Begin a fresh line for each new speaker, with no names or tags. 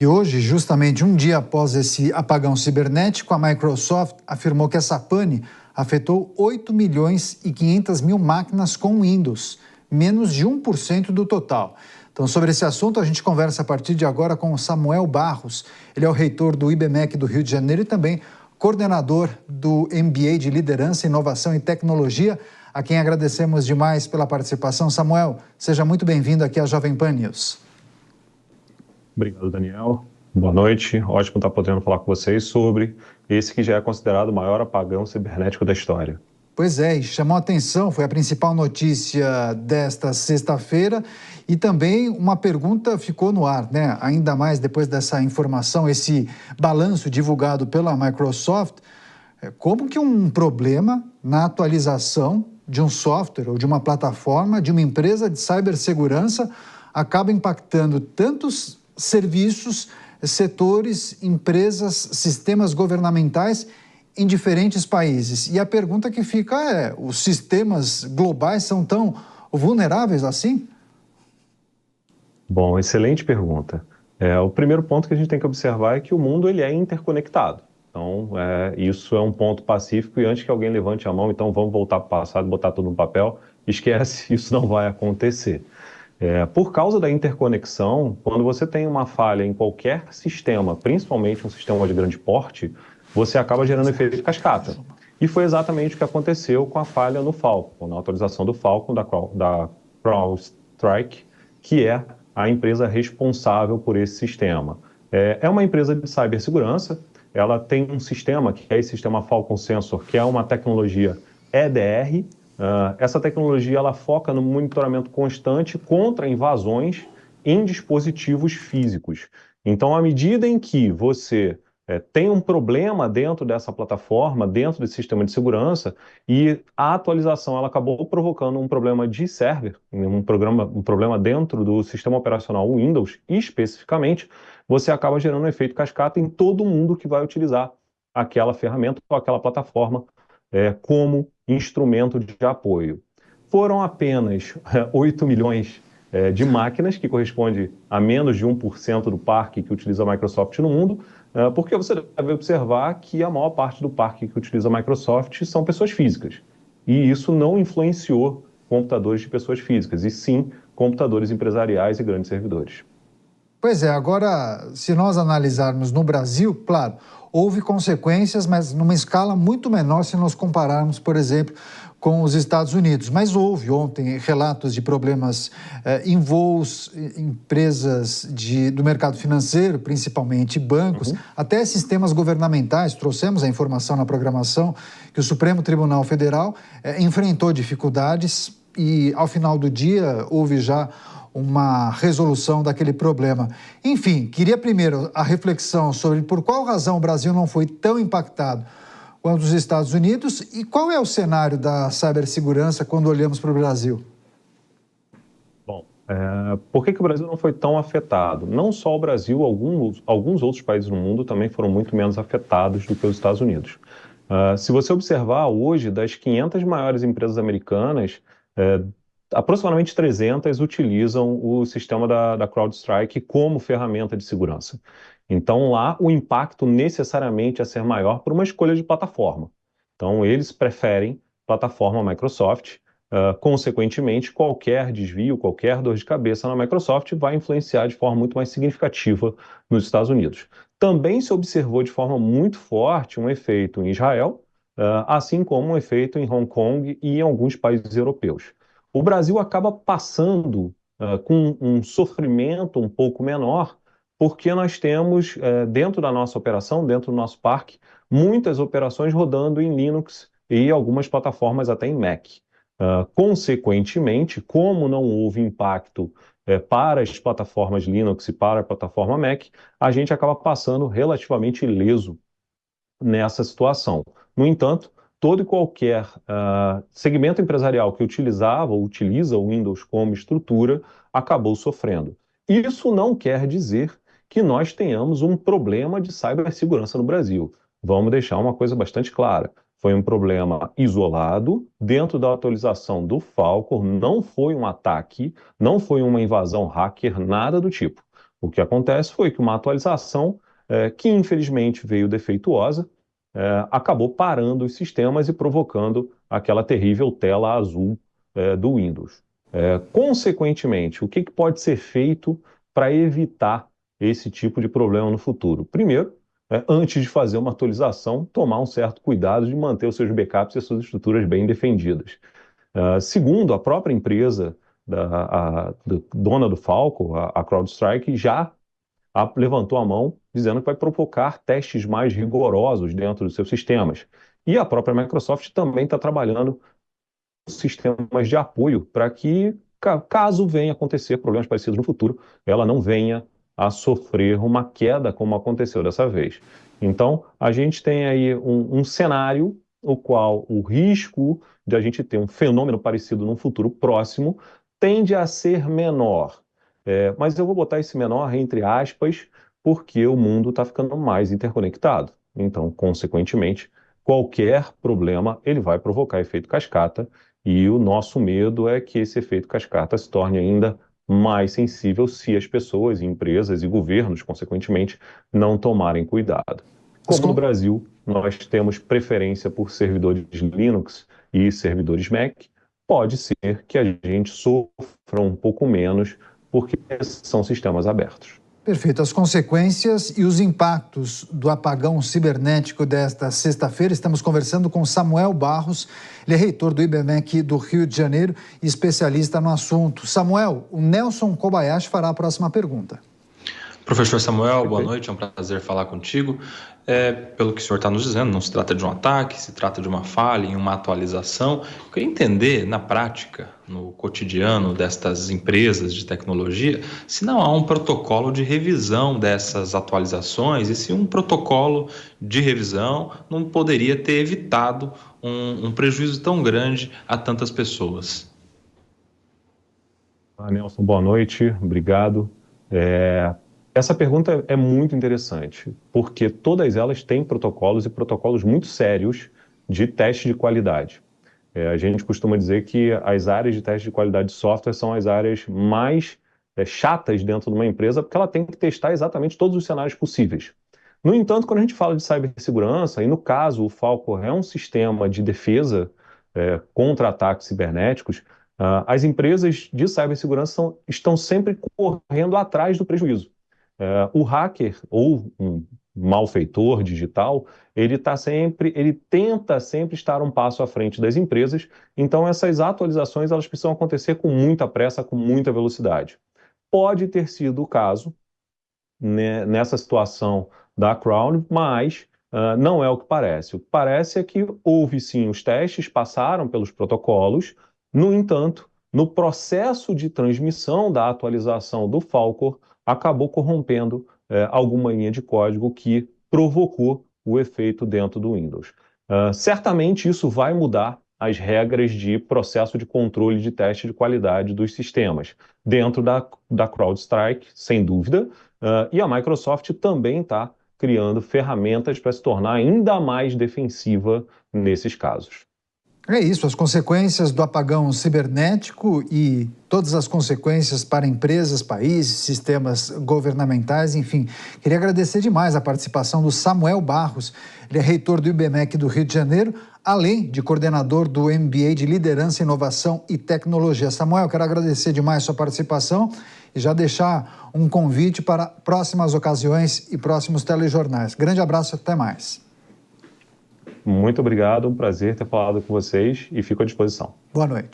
E hoje, justamente um dia após esse apagão cibernético, a Microsoft afirmou que essa pane afetou 8 milhões e 500 mil máquinas com Windows, menos de 1% do total. Então, sobre esse assunto, a gente conversa a partir de agora com o Samuel Barros. Ele é o reitor do IBMEC do Rio de Janeiro e também coordenador do MBA de Liderança, Inovação e Tecnologia, a quem agradecemos demais pela participação. Samuel, seja muito bem-vindo aqui à Jovem Pan News.
Obrigado, Daniel. Boa noite. Ótimo estar podendo falar com vocês sobre esse que já é considerado o maior apagão cibernético da história.
Pois é, e chamou a atenção, foi a principal notícia desta sexta-feira e também uma pergunta ficou no ar, né? Ainda mais depois dessa informação, esse balanço divulgado pela Microsoft, como que um problema na atualização de um software ou de uma plataforma de uma empresa de cibersegurança acaba impactando tantos serviços, setores, empresas, sistemas governamentais em diferentes países. E a pergunta que fica é, os sistemas globais são tão vulneráveis assim?
Bom, excelente pergunta. O primeiro ponto que a gente tem que observar é que o mundo ele é interconectado. Então, isso é um ponto pacífico e antes que alguém levante a mão, então vamos voltar para o passado, botar tudo no papel, esquece, isso não vai acontecer. Por causa da interconexão, quando você tem uma falha em qualquer sistema, principalmente um sistema de grande porte, você acaba gerando efeito de cascata. E foi exatamente o que aconteceu com a falha no Falcon, na atualização do Falcon da CrowdStrike, que é a empresa responsável por esse sistema. É uma empresa de cibersegurança, ela tem um sistema, que é esse sistema Falcon Sensor, que é uma tecnologia EDR. Essa tecnologia ela foca no monitoramento constante contra invasões em dispositivos físicos. Então, à medida em que você tem um problema dentro dessa plataforma, dentro desse sistema de segurança, e a atualização ela acabou provocando um problema de server, um problema dentro do sistema operacional Windows, especificamente, você acaba gerando um efeito cascata em todo mundo que vai utilizar aquela ferramenta ou aquela plataforma como instrumento de apoio. Foram apenas 8 milhões de máquinas, que corresponde a menos de 1% do parque que utiliza a Microsoft no mundo, porque você deve observar que a maior parte do parque que utiliza a Microsoft são pessoas físicas. E isso não influenciou computadores de pessoas físicas, e sim computadores empresariais e grandes servidores.
Pois é, agora, se nós analisarmos no Brasil, claro, houve consequências, mas numa escala muito menor se nós compararmos, por exemplo, com os Estados Unidos. Mas houve ontem relatos de problemas em voos, empresas do mercado financeiro, principalmente bancos, até sistemas governamentais. Trouxemos a informação na programação que o Supremo Tribunal Federal enfrentou dificuldades e, ao final do dia, houve já uma resolução daquele problema. Enfim, queria primeiro a reflexão sobre por qual razão o Brasil não foi tão impactado quanto os Estados Unidos e qual é o cenário da cibersegurança quando olhamos para o Brasil?
Bom, por que o Brasil não foi tão afetado? Não só o Brasil, alguns outros países no mundo também foram muito menos afetados do que os Estados Unidos. Se você observar hoje, das 500 maiores empresas americanas, aproximadamente 300 utilizam o sistema da CrowdStrike como ferramenta de segurança. Então, lá, o impacto necessariamente é ser maior por uma escolha de plataforma. Então, eles preferem plataforma Microsoft. Consequentemente, qualquer desvio, qualquer dor de cabeça na Microsoft vai influenciar de forma muito mais significativa nos Estados Unidos. Também se observou de forma muito forte um efeito em Israel, assim como um efeito em Hong Kong e em alguns países europeus. O Brasil acaba passando com um sofrimento um pouco menor, porque nós temos, dentro da nossa operação, dentro do nosso parque, muitas operações rodando em Linux e algumas plataformas até em Mac. Consequentemente, como não houve impacto para as plataformas Linux e para a plataforma Mac, a gente acaba passando relativamente ileso nessa situação. No entanto, todo e qualquer segmento empresarial que utilizava ou utiliza o Windows como estrutura acabou sofrendo. Isso não quer dizer que nós tenhamos um problema de cibersegurança no Brasil. Vamos deixar uma coisa bastante clara. Foi um problema isolado, dentro da atualização do Falcon, não foi um ataque, não foi uma invasão hacker, nada do tipo. O que acontece foi que uma atualização que infelizmente veio defeituosa acabou parando os sistemas e provocando aquela terrível tela azul do Windows. Consequentemente, o que pode ser feito para evitar esse tipo de problema no futuro? Primeiro, antes de fazer uma atualização, tomar um certo cuidado de manter os seus backups e as suas estruturas bem defendidas. Segundo, a própria empresa dona do Falcon, a CrowdStrike, já levantou a mão dizendo que vai provocar testes mais rigorosos dentro dos seus sistemas. E a própria Microsoft também está trabalhando com sistemas de apoio para que, caso venha acontecer problemas parecidos no futuro, ela não venha a sofrer uma queda como aconteceu dessa vez. Então, a gente tem aí um cenário o qual o risco de a gente ter um fenômeno parecido num futuro próximo tende a ser menor. Mas eu vou botar esse menor entre aspas, porque o mundo está ficando mais interconectado. Então, consequentemente, qualquer problema ele vai provocar efeito cascata, e o nosso medo é que esse efeito cascata se torne ainda mais sensível se as pessoas, empresas e governos, consequentemente, não tomarem cuidado. Como no Brasil, nós temos preferência por servidores Linux e servidores Mac, pode ser que a gente sofra um pouco menos, porque são sistemas abertos.
Perfeito. As consequências e os impactos do apagão cibernético desta sexta-feira. Estamos conversando com Samuel Barros, ele é reitor do IBMEC do Rio de Janeiro e especialista no assunto. Samuel, o Nelson Kobayashi fará a próxima pergunta.
Professor Samuel, boa noite, é um prazer falar contigo. Pelo que o senhor está nos dizendo, não se trata de um ataque, se trata de uma falha em uma atualização. Eu queria entender, na prática, no cotidiano destas empresas de tecnologia, se não há um protocolo de revisão dessas atualizações e se um protocolo de revisão não poderia ter evitado um prejuízo tão grande a tantas pessoas.
Nelson, boa noite, obrigado. Essa pergunta é muito interessante, porque todas elas têm protocolos e protocolos muito sérios de teste de qualidade. A gente costuma dizer que as áreas de teste de qualidade de software são as áreas mais chatas dentro de uma empresa, porque ela tem que testar exatamente todos os cenários possíveis. No entanto, quando a gente fala de cibersegurança, e no caso o Falcon é um sistema de defesa contra ataques cibernéticos, as empresas de cibersegurança estão sempre correndo atrás do prejuízo. O hacker ou um malfeitor digital, ele tenta sempre estar um passo à frente das empresas, então essas atualizações elas precisam acontecer com muita pressa, com muita velocidade. Pode ter sido o caso, né, nessa situação da Crown, mas não é o que parece. O que parece é que houve sim os testes, passaram pelos protocolos, no entanto, no processo de transmissão da atualização do Falcon, acabou corrompendo alguma linha de código que provocou o efeito dentro do Windows. Certamente isso vai mudar as regras de processo de controle de teste de qualidade dos sistemas, dentro da CrowdStrike, sem dúvida, e a Microsoft também está criando ferramentas para se tornar ainda mais defensiva nesses casos.
É isso, as consequências do apagão cibernético e todas as consequências para empresas, países, sistemas governamentais, enfim. Queria agradecer demais a participação do Samuel Barros, ele é reitor do IBMEC do Rio de Janeiro, além de coordenador do MBA de Liderança, Inovação e Tecnologia. Samuel, quero agradecer demais a sua participação e já deixar um convite para próximas ocasiões e próximos telejornais. Grande abraço e até mais.
Muito obrigado, um prazer ter falado com vocês e fico à disposição.
Boa noite.